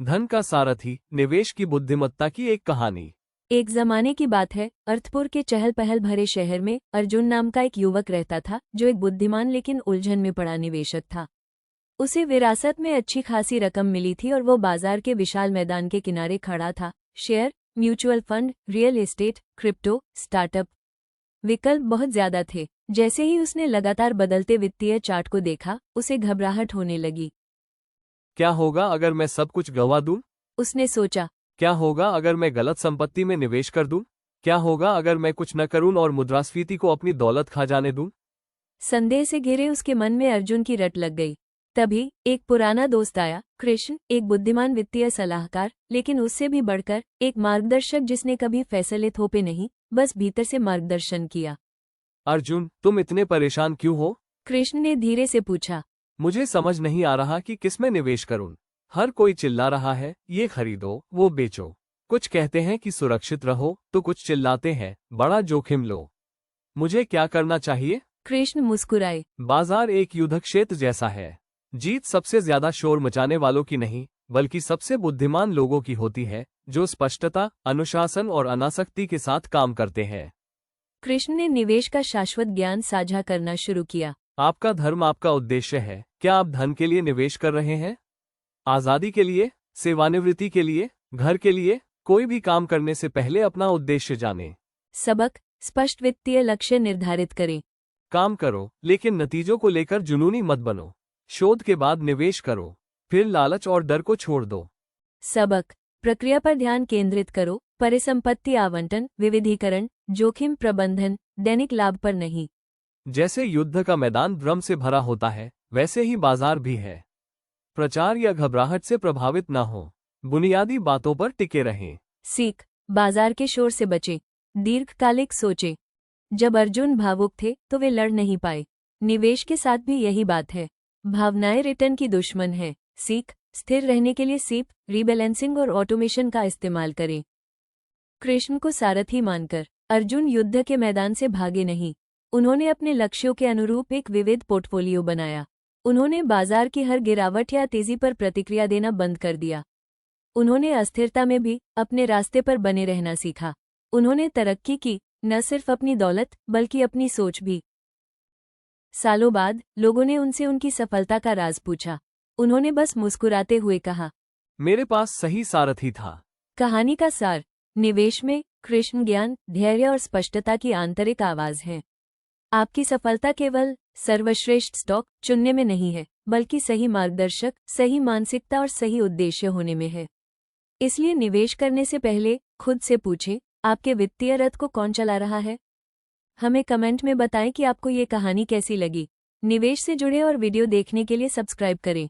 धन का सारथी, निवेश की बुद्धिमत्ता की एक कहानी। एक जमाने की बात है, अर्थपुर के चहल पहल भरे शहर में अर्जुन नाम का एक युवक रहता था, जो एक बुद्धिमान लेकिन उलझन में पड़ा निवेशक था। उसे विरासत में अच्छी खासी रकम मिली थी और वो बाजार के विशाल मैदान के किनारे खड़ा था। Share, mutual fund, real estate, crypto, startup, विकल्प बहुत ज्यादा थे। जैसे ही उसने लगातार बदलते वित्तीय चार्ट को देखा, उसे घबराहट होने लगी। क्या होगा अगर मैं सब कुछ गंवा दूं? उसने सोचा। क्या होगा अगर मैं गलत संपत्ति में निवेश कर दूं? क्या होगा अगर मैं कुछ न करूं और मुद्रास्फीति को अपनी दौलत खा जाने दूं? संदेह से घिरे उसके मन में अर्जुन की रट लग गई। तभी एक पुराना दोस्त आया, कृष्ण, एक बुद्धिमान वित्तीय सलाहकार, लेकिन उससे भी बढ़कर एक मार्गदर्शक जिसने कभी फैसले थोपे नहीं, बस भीतर से मार्गदर्शन किया। अर्जुन, तुम इतने परेशान क्यों हो? कृष्ण ने धीरे से पूछा। मुझे समझ नहीं आ रहा कि किस में निवेश करूं। हर कोई चिल्ला रहा है, ये खरीदो, वो बेचो। कुछ कहते हैं कि सुरक्षित रहो, तो कुछ चिल्लाते हैं, बड़ा जोखिम लो। मुझे क्या करना चाहिए? कृष्ण मुस्कुराए। बाजार एक युद्ध क्षेत्र जैसा है। जीत सबसे ज्यादा शोर मचाने वालों की नहीं, बल्कि सबसे बुद्धिमान लोगों की होती है, जो स्पष्टता, अनुशासन और अनासक्ति के साथ काम करते हैं। कृष्ण ने निवेश का शाश्वत ज्ञान साझा करना शुरू किया। आपका धर्म आपका उद्देश्य है। क्या आप धन के लिए निवेश कर रहे हैं? आजादी के लिए, सेवानिवृत्ति के लिए, घर के लिए? कोई भी काम करने से पहले अपना उद्देश्य जाने। सबक, स्पष्ट वित्तीय लक्ष्य निर्धारित करें। काम करो, लेकिन नतीजों को लेकर जुनूनी मत बनो। शोध के बाद निवेश करो, फिर लालच और डर को छोड़ दो। सबक, प्रक्रिया पर ध्यान केंद्रित करो, परिसंपत्ति आवंटन, विविधीकरण, जोखिम प्रबंधन, दैनिक लाभ पर नहीं। जैसे युद्ध का मैदान भ्रम से भरा होता है, वैसे ही बाजार भी है। प्रचार या घबराहट से प्रभावित न हो, बुनियादी बातों पर टिके रहें। सीख, बाजार के शोर से बचें, दीर्घकालिक सोचें। जब अर्जुन भावुक थे तो वे लड़ नहीं पाए। निवेश के साथ भी यही बात है। भावनाएं रिटर्न की दुश्मन है। सीख, स्थिर रहने के लिए सीप, रीबैलेंसिंग और ऑटोमेशन का इस्तेमाल करें। कृष्ण को सारथी मानकर अर्जुन युद्ध के मैदान से भागे नहीं। उन्होंने अपने लक्ष्यों के अनुरूप एक विविध पोर्टफोलियो बनाया। उन्होंने बाजार की हर गिरावट या तेजी पर प्रतिक्रिया देना बंद कर दिया। उन्होंने अस्थिरता में भी अपने रास्ते पर बने रहना सीखा। उन्होंने तरक्की की, न सिर्फ अपनी दौलत बल्कि अपनी सोच भी। सालों बाद लोगों ने उनसे उनकी सफलता का राज पूछा। उन्होंने बस मुस्कुराते हुए कहा, मेरे पास सही सारथी था। कहानी का सार, निवेश में कृष्ण ज्ञान, धैर्य और स्पष्टता की आंतरिक आवाज है। आपकी सफलता केवल सर्वश्रेष्ठ स्टॉक चुनने में नहीं है, बल्कि सही मार्गदर्शक, सही मानसिकता और सही उद्देश्य होने में है। इसलिए निवेश करने से पहले खुद से पूछें, आपके वित्तीय रथ को कौन चला रहा है? हमें कमेंट में बताएं कि आपको ये कहानी कैसी लगी। निवेश से जुड़े और वीडियो देखने के लिए सब्सक्राइब करें।